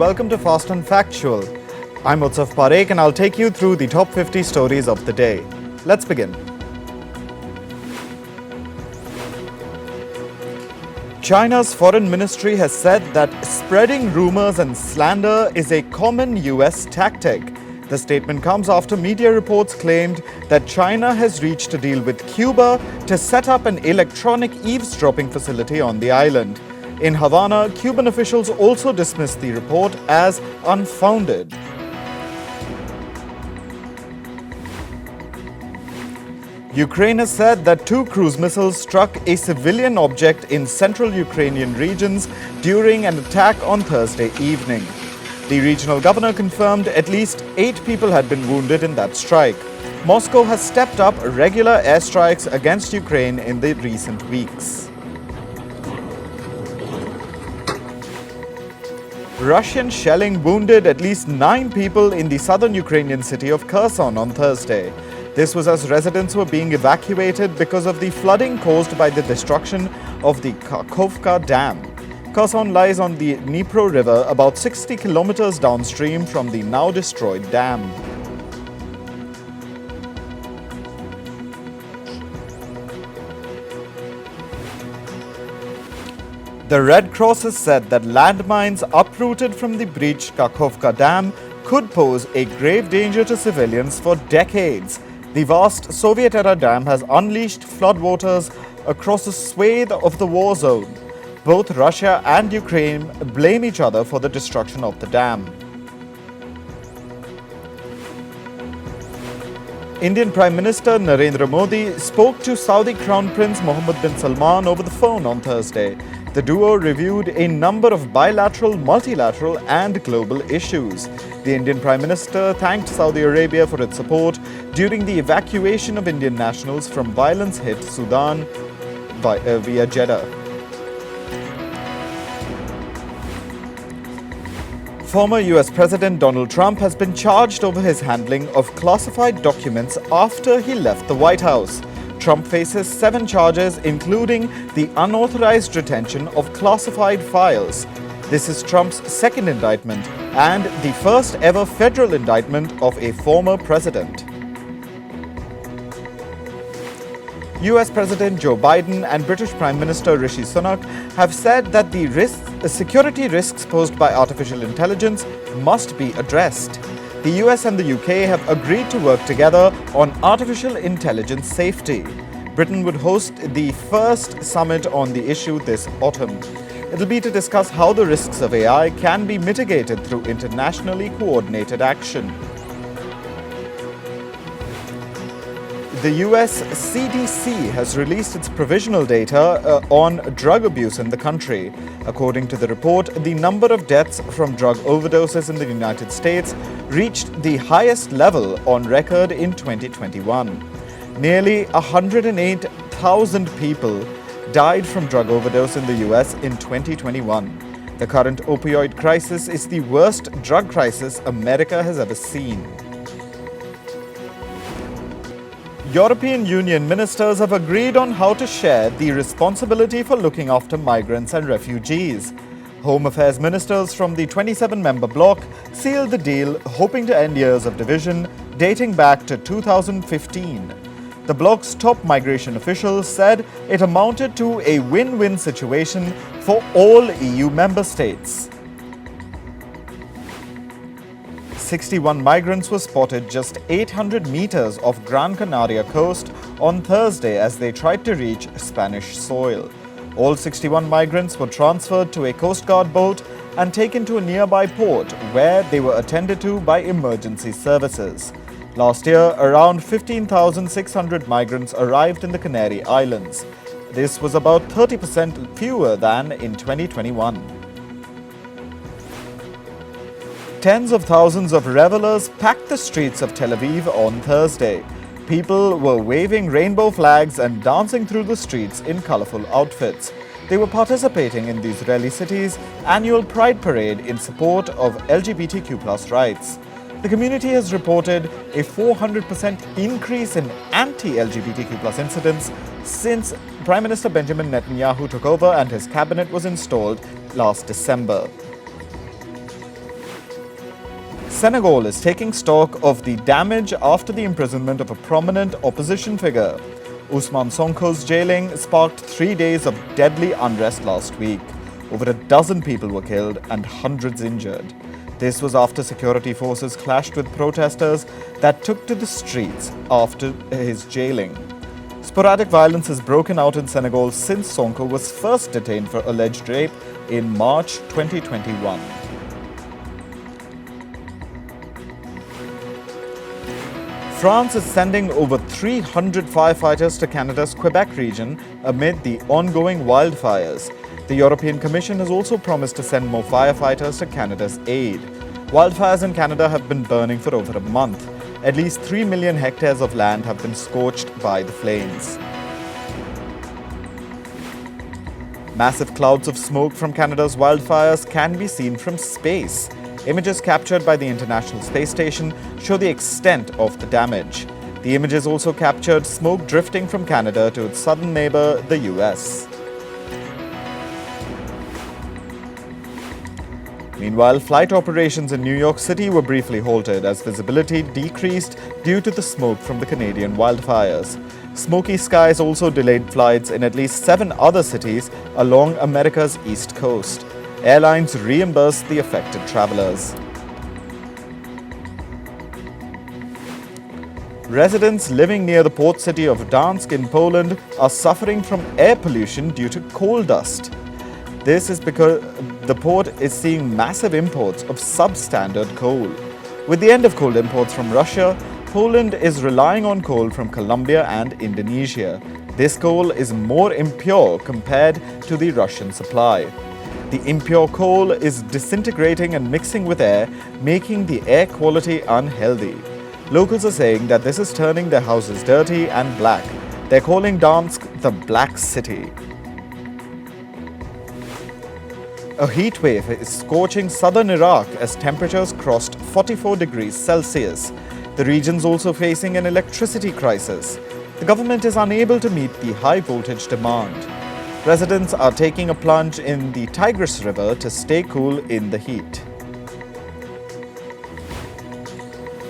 welcome to Fast and Factual. I'm Utsaf Parekh and I'll take you through the top 50 stories of the day. Let's begin. China's foreign ministry has said that spreading rumors and slander is a common US tactic. The statement comes after media reports claimed that China has reached a deal with Cuba to set up an electronic eavesdropping facility on the island. In Havana, Cuban officials also dismissed the report as unfounded. Ukraine has said that 2 cruise missiles struck a civilian object in central Ukrainian regions during an attack on Thursday evening. The regional governor confirmed at least 8 people had been wounded in that strike. Moscow has stepped up regular airstrikes against Ukraine in the recent weeks. Russian shelling wounded at least 9 people in the southern Ukrainian city of Kherson on Thursday. This was as residents were being evacuated because of the flooding caused by the destruction of the Kakhovka Dam. Kherson lies on the Dnipro River about 60 kilometers downstream from the now destroyed dam. The Red Cross has said that landmines uprooted from the breached Kakhovka Dam could pose a grave danger to civilians for decades. The vast Soviet-era dam has unleashed floodwaters across a swathe of the war zone. Both Russia and Ukraine blame each other for the destruction of the dam. Indian Prime Minister Narendra Modi spoke to Saudi Crown Prince Mohammed bin Salman over the phone on Thursday. The duo reviewed a number of bilateral, multilateral and global issues. The Indian Prime Minister thanked Saudi Arabia for its support during the evacuation of Indian nationals from violence-hit Sudan via Jeddah. Former US President Donald Trump has been charged over his handling of classified documents after he left the White House. Trump faces 7 charges, including the unauthorized retention of classified files. This is Trump's second indictment and the first ever federal indictment of a former president. US President Joe Biden and British Prime Minister Rishi Sunak have said that the security risks posed by artificial intelligence must be addressed. The US and the UK have agreed to work together on artificial intelligence safety. Britain would host the first summit on the issue this autumn. It'll be to discuss how the risks of AI can be mitigated through internationally coordinated action. The US CDC has released its provisional data on drug abuse in the country. According to the report, the number of deaths from drug overdoses in the United States reached the highest level on record in 2021. Nearly 108,000 people died from drug overdose in the US in 2021. The current opioid crisis is the worst drug crisis America has ever seen. European Union ministers have agreed on how to share the responsibility for looking after migrants and refugees. Home Affairs ministers from the 27-member bloc sealed the deal, hoping to end years of division dating back to 2015. The bloc's top migration officials said it amounted to a win-win situation for all EU member states. 61 migrants were spotted just 800 meters off Gran Canaria coast on Thursday as they tried to reach Spanish soil. All 61 migrants were transferred to a Coast Guard boat and taken to a nearby port where they were attended to by emergency services. Last year, around 15,600 migrants arrived in the Canary Islands. This was about 30% fewer than in 2021. Tens of thousands of revelers packed the streets of Tel Aviv on Thursday. People were waving rainbow flags and dancing through the streets in colorful outfits. They were participating in the Israeli city's annual Pride Parade in support of LGBTQ+ rights. The community has reported a 400% increase in anti-LGBTQ+ incidents since Prime Minister Benjamin Netanyahu took over and his cabinet was installed last December. Senegal is taking stock of the damage after the imprisonment of a prominent opposition figure. Ousmane Sonko's jailing sparked 3 days of deadly unrest last week. Over a dozen people were killed and hundreds injured. This was after security forces clashed with protesters that took to the streets after his jailing. Sporadic violence has broken out in Senegal since Sonko was first detained for alleged rape in March 2021. France is sending over 300 firefighters to Canada's Quebec region amid the ongoing wildfires. The European Commission has also promised to send more firefighters to Canada's aid. Wildfires in Canada have been burning for over a month. At least 3 million hectares of land have been scorched by the flames. Massive clouds of smoke from Canada's wildfires can be seen from space. Images captured by the International Space Station show the extent of the damage. The images also captured smoke drifting from Canada to its southern neighbor, the US. Meanwhile, flight operations in New York City were briefly halted as visibility decreased due to the smoke from the Canadian wildfires. Smoky skies also delayed flights in at least 7 other cities along America's east coast. Airlines reimbursed the affected travelers. Residents living near the port city of Gdansk in Poland are suffering from air pollution due to coal dust. This is because the port is seeing massive imports of substandard coal. With the end of coal imports from Russia, Poland is relying on coal from Colombia and Indonesia. This coal is more impure compared to the Russian supply. The impure coal is disintegrating and mixing with air, making the air quality unhealthy. Locals are saying that this is turning their houses dirty and black. They're calling Gdansk the Black City. A heatwave is scorching southern Iraq as temperatures crossed 44 degrees Celsius. The region's also facing an electricity crisis. The government is unable to meet the high voltage demand. Residents are taking a plunge in the Tigris River to stay cool in the heat.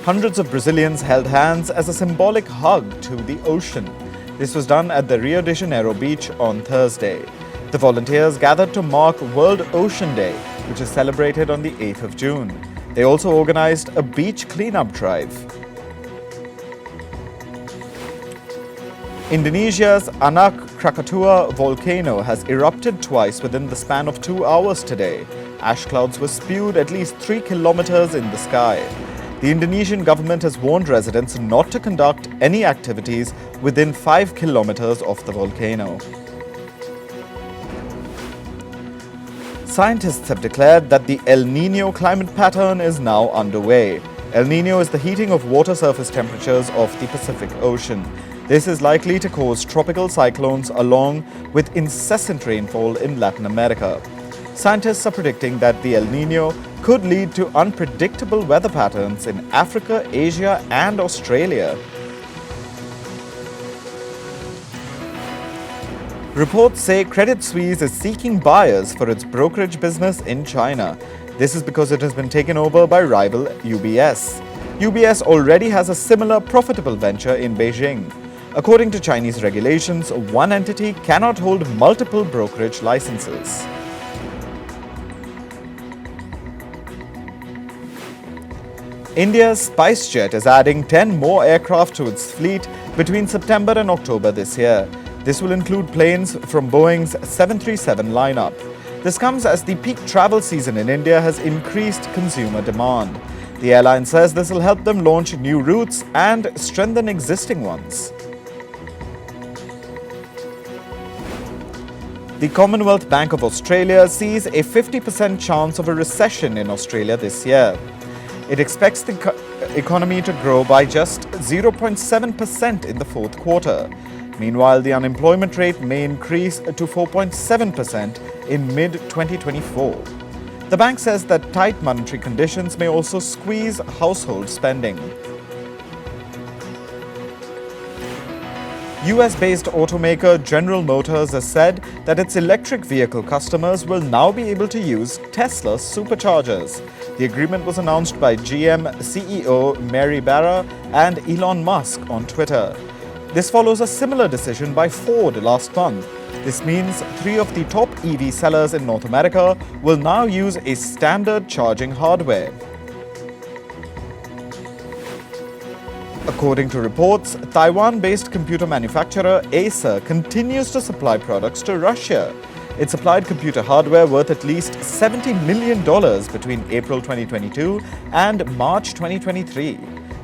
Hundreds of Brazilians held hands as a symbolic hug to the ocean. This was done at the Rio de Janeiro beach on Thursday. The volunteers gathered to mark World Ocean Day, which is celebrated on the 8th of June. They also organized a beach cleanup drive. Indonesia's Anak Krakatoa volcano has erupted twice within the span of 2 hours today. Ash clouds were spewed at least 3 kilometers in the sky. The Indonesian government has warned residents not to conduct any activities within 5 kilometers of the volcano. Scientists have declared that the El Nino climate pattern is now underway. El Nino is the heating of water surface temperatures of the Pacific Ocean. This is likely to cause tropical cyclones along with incessant rainfall in Latin America. Scientists are predicting that the El Nino could lead to unpredictable weather patterns in Africa, Asia, and Australia. Reports say Credit Suisse is seeking buyers for its brokerage business in China. This is because it has been taken over by rival UBS. UBS already has a similar profitable venture in Beijing. According to Chinese regulations, one entity cannot hold multiple brokerage licenses. India's SpiceJet is adding 10 more aircraft to its fleet between September and October this year. This will include planes from Boeing's 737 lineup. This comes as the peak travel season in India has increased consumer demand. The airline says this will help them launch new routes and strengthen existing ones. The Commonwealth Bank of Australia sees a 50% chance of a recession in Australia this year. It expects the economy to grow by just 0.7% in the fourth quarter. Meanwhile, the unemployment rate may increase to 4.7% in mid-2024. The bank says that tight monetary conditions may also squeeze household spending. US-based automaker General Motors has said that its electric vehicle customers will now be able to use Tesla superchargers. The agreement was announced by GM CEO Mary Barra and Elon Musk on Twitter. This follows a similar decision by Ford last month. This means 3 of the top EV sellers in North America will now use a standard charging hardware. According to reports, Taiwan-based computer manufacturer Acer continues to supply products to Russia. It supplied computer hardware worth at least $70 million between April 2022 and March 2023.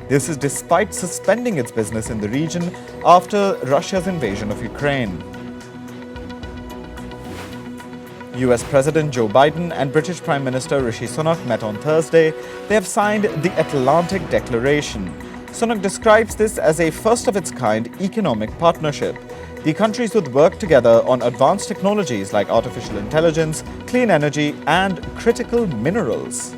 This is despite suspending its business in the region after Russia's invasion of Ukraine. US President Joe Biden and British Prime Minister Rishi Sunak met on Thursday. They have signed the Atlantic Declaration. Sunak describes this as a first-of-its-kind economic partnership. The countries would work together on advanced technologies like artificial intelligence, clean energy, and critical minerals.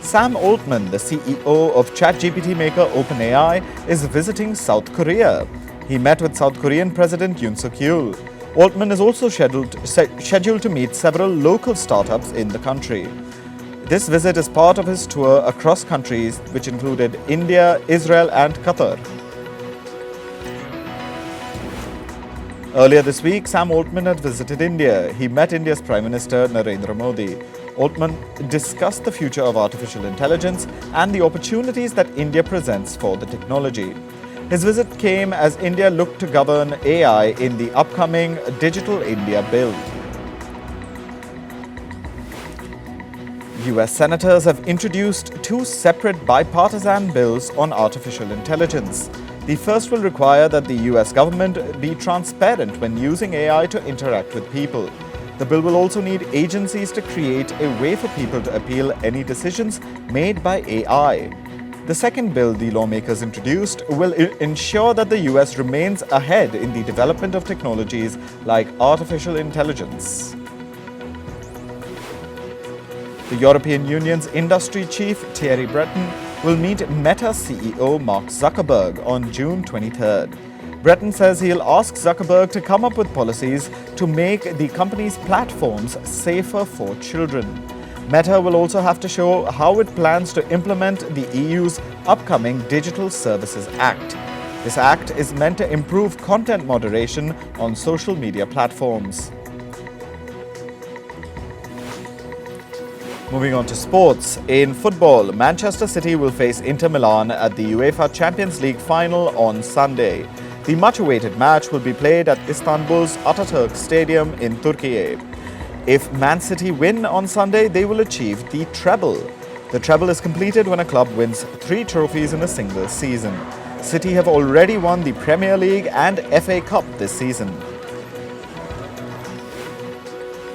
Sam Altman, the CEO of ChatGPT maker OpenAI, is visiting South Korea. He met with South Korean President Yoon Suk-yeol. Altman is also scheduled to meet several local startups in the country. This visit is part of his tour across countries, which included India, Israel, and Qatar. Earlier this week, Sam Altman had visited India. He met India's Prime Minister Narendra Modi. Altman discussed the future of artificial intelligence and the opportunities that India presents for the technology. His visit came as India looked to govern AI in the upcoming Digital India Bill. US senators have introduced 2 separate bipartisan bills on artificial intelligence. The first will require that the US government be transparent when using AI to interact with people. The bill will also need agencies to create a way for people to appeal any decisions made by AI. The second bill the lawmakers introduced will ensure that the US remains ahead in the development of technologies like artificial intelligence. The European Union's industry chief, Thierry Breton, will meet Meta CEO Mark Zuckerberg on June 23rd. Breton says he'll ask Zuckerberg to come up with policies to make the company's platforms safer for children. Meta will also have to show how it plans to implement the EU's upcoming Digital Services Act. This act is meant to improve content moderation on social media platforms. Moving on to sports. In football, Manchester City will face Inter Milan at the UEFA Champions League final on Sunday. The much-awaited match will be played at Istanbul's Ataturk Stadium in Turkey. If Man City win on Sunday, they will achieve the treble. The treble is completed when a club wins 3 trophies in a single season. City have already won the Premier League and FA Cup this season.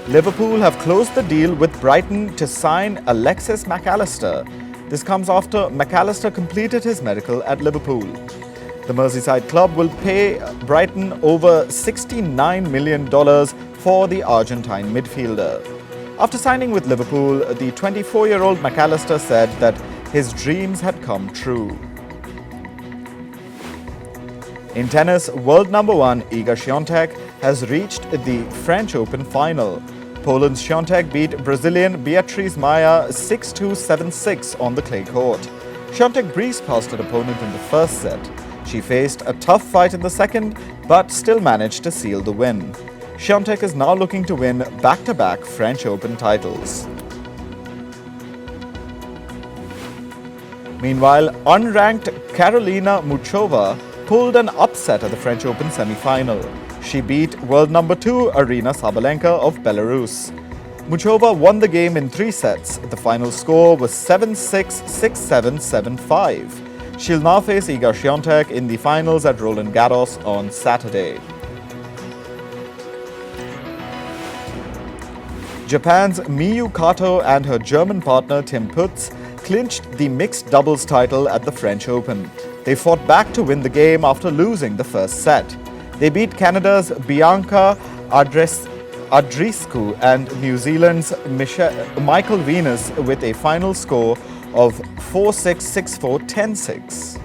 Liverpool have closed the deal with Brighton to sign Alexis Mac Allister. This comes after Mac Allister completed his medical at Liverpool. The Merseyside club will pay Brighton over $69 million for the Argentine midfielder. After signing with Liverpool, the 24-year-old Mac Allister said that his dreams had come true. In tennis, world number 1 Iga Swiatek has reached the French Open final. Poland's Swiatek beat Brazilian Beatriz Maia 6-2, 7-6 on the clay court. Swiatek breezed past her opponent in the first set. She faced a tough fight in the second, but still managed to seal the win. Swiatek is now looking to win back-to-back French Open titles. Meanwhile, unranked Karolina Muchova pulled an upset at the French Open semi-final. She beat world number 2 Aryna Sabalenka of Belarus. Muchova won the game in 3 sets. The final score was 7-6, 6-7, 7-5. She'll now face Iga Swiatek in the finals at Roland Garros on Saturday. Japan's Miyu Kato and her German partner Tim Putz clinched the mixed doubles title at the French Open. They fought back to win the game after losing the first set. They beat Canada's Bianca Andreescu and New Zealand's Michael Venus with a final score of 4-6, 6-4, 10-6.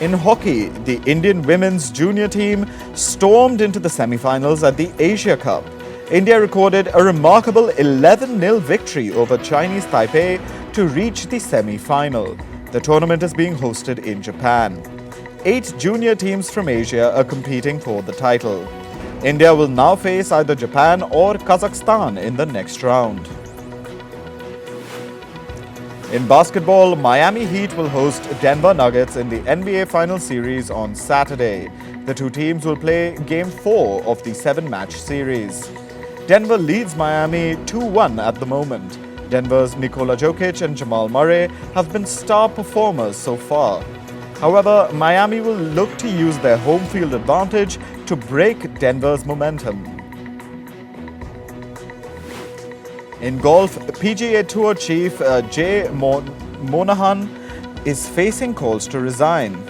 In hockey, the Indian women's junior team stormed into the semi-finals at the Asia Cup. India recorded a remarkable 11-0 victory over Chinese Taipei to reach the semi-final. The tournament is being hosted in Japan. 8 junior teams from Asia are competing for the title. India will now face either Japan or Kazakhstan in the next round. In basketball, Miami Heat will host Denver Nuggets in the NBA Final Series on Saturday. The two teams will play Game 4 of the 7-match series. Denver leads Miami 2-1 at the moment. Denver's Nikola Jokic and Jamal Murray have been star performers so far. However, Miami will look to use their home field advantage to break Denver's momentum. In golf, PGA Tour chief Jay Monahan is facing calls to resign.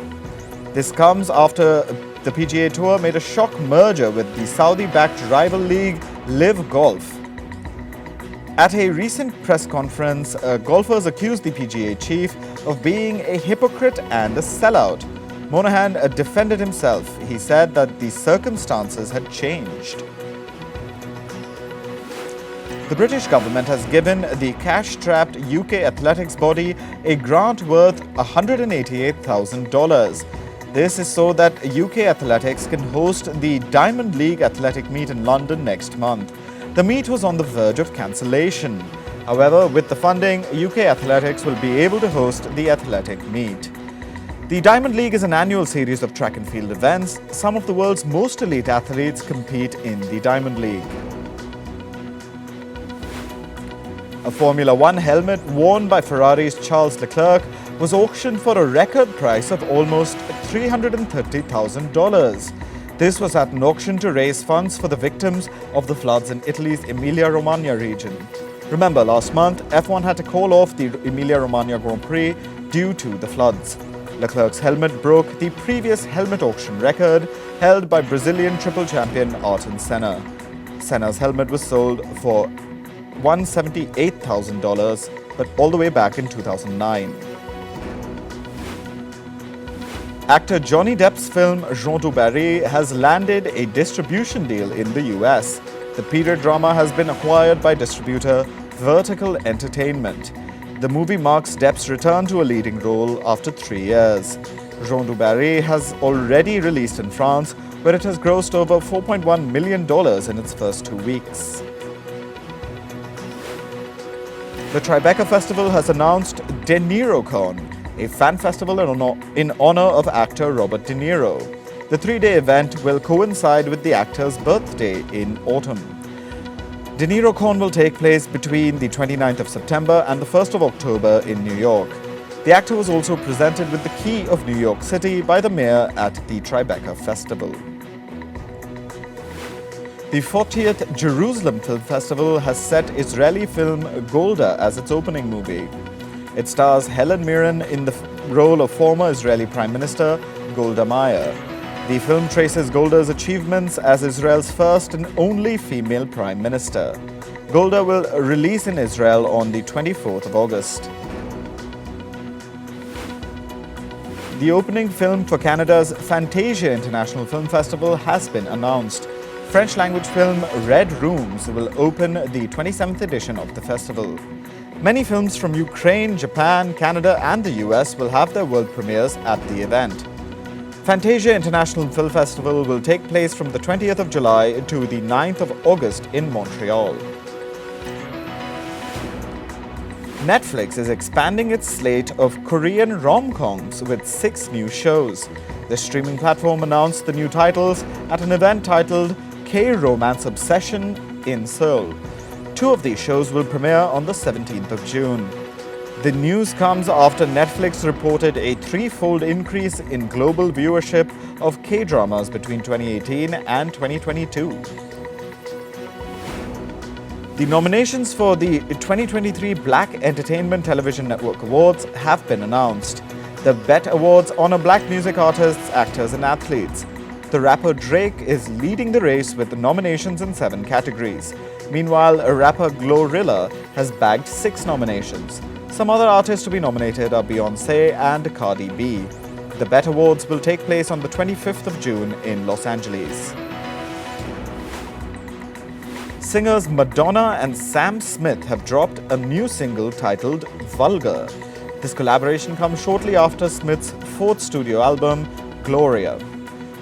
This comes after the PGA Tour made a shock merger with the Saudi-backed rival league Live Golf. At a recent press conference, golfers accused the PGA chief of being a hypocrite and a sellout. Monahan defended himself. He said that the circumstances had changed. The British government has given the cash-strapped UK athletics body a grant worth $188,000. This is so that UK athletics can host the Diamond League athletic meet in London next month. The meet was on the verge of cancellation. However, with the funding, UK athletics will be able to host the athletic meet. The Diamond League is an annual series of track and field events. Some of the world's most elite athletes compete in the Diamond League. A Formula One helmet worn by Ferrari's Charles Leclerc was auctioned for a record price of almost $330,000. This was at an auction to raise funds for the victims of the floods in Italy's Emilia-Romagna region. Remember, last month, F1 had to call off the Emilia-Romagna Grand Prix due to the floods. Leclerc's helmet broke the previous helmet auction record held by Brazilian triple champion Ayrton Senna. Senna's helmet was sold for $178,000, but all the way back in 2009. Actor Johnny Depp's film Jean du Barry has landed a distribution deal in the US. The period drama has been acquired by distributor Vertical Entertainment. The movie marks Depp's return to a leading role after 3 years. Jean du Barry has already released in France, where it has grossed over $4.1 million in its first 2 weeks. The Tribeca Festival has announced De NiroCon, a fan festival in honor of actor Robert De Niro. The 3-day event will coincide with the actor's birthday in autumn. De NiroCon will take place between the 29th of September and the 1st of October in New York. The actor was also presented with the key of New York City by the mayor at the Tribeca Festival. The 40th Jerusalem Film Festival has set Israeli film Golda as its opening movie. It stars Helen Mirren in the role of former Israeli Prime Minister Golda Meir. The film traces Golda's achievements as Israel's first and only female Prime Minister. Golda will release in Israel on the 24th of August. The opening film for Canada's Fantasia International Film Festival has been announced. French-language film Red Rooms will open the 27th edition of the festival. Many films from Ukraine, Japan, Canada and the US will have their world premieres at the event. Fantasia International Film Festival will take place from the 20th of July to the 9th of August in Montreal. Netflix is expanding its slate of Korean rom-coms with 6 new shows. The streaming platform announced the new titles at an event titled K-Romance Obsession in Seoul. 2 of these shows will premiere on the 17th of June. The news comes after Netflix reported a 3-fold increase in global viewership of K-dramas between 2018 and 2022. The nominations for the 2023 Black Entertainment Television Network Awards have been announced. The BET Awards honor Black music artists, actors and athletes. The rapper Drake is leading the race with nominations in 7 categories. Meanwhile, rapper Glorilla has bagged 6 nominations. Some other artists to be nominated are Beyoncé and Cardi B. The BET Awards will take place on the 25th of June in Los Angeles. Singers Madonna and Sam Smith have dropped a new single titled Vulgar. This collaboration comes shortly after Smith's fourth studio album, Gloria.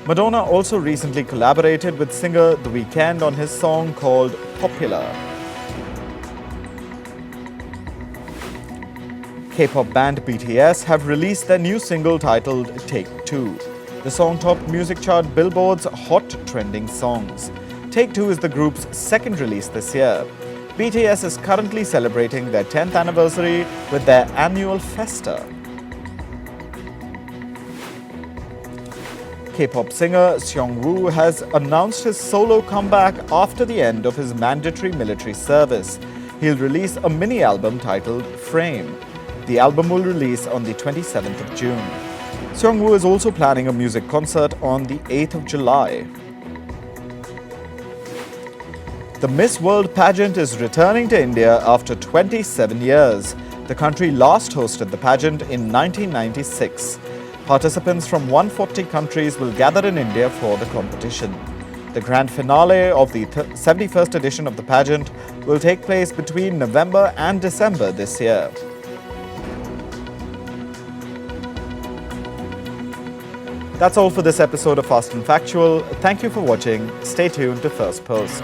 Madonna also recently collaborated with singer The Weeknd on his song called Popular. K-pop band BTS have released their new single titled Take Two. The song topped music chart Billboard's Hot Trending Songs. Take Two is the group's second release this year. BTS is currently celebrating their 10th anniversary with their annual festa. K-pop singer Seungwoo has announced his solo comeback after the end of his mandatory military service. He'll release a mini-album titled Frame. The album will release on the 27th of June. Seungwoo is also planning a music concert on the 8th of July. The Miss World pageant is returning to India after 27 years. The country last hosted the pageant in 1996. Participants from 140 countries will gather in India for the competition. The grand finale of the 71st edition of the pageant will take place between November and December this year. That's all for this episode of Fast and Factual. Thank you for watching. Stay tuned to First Post.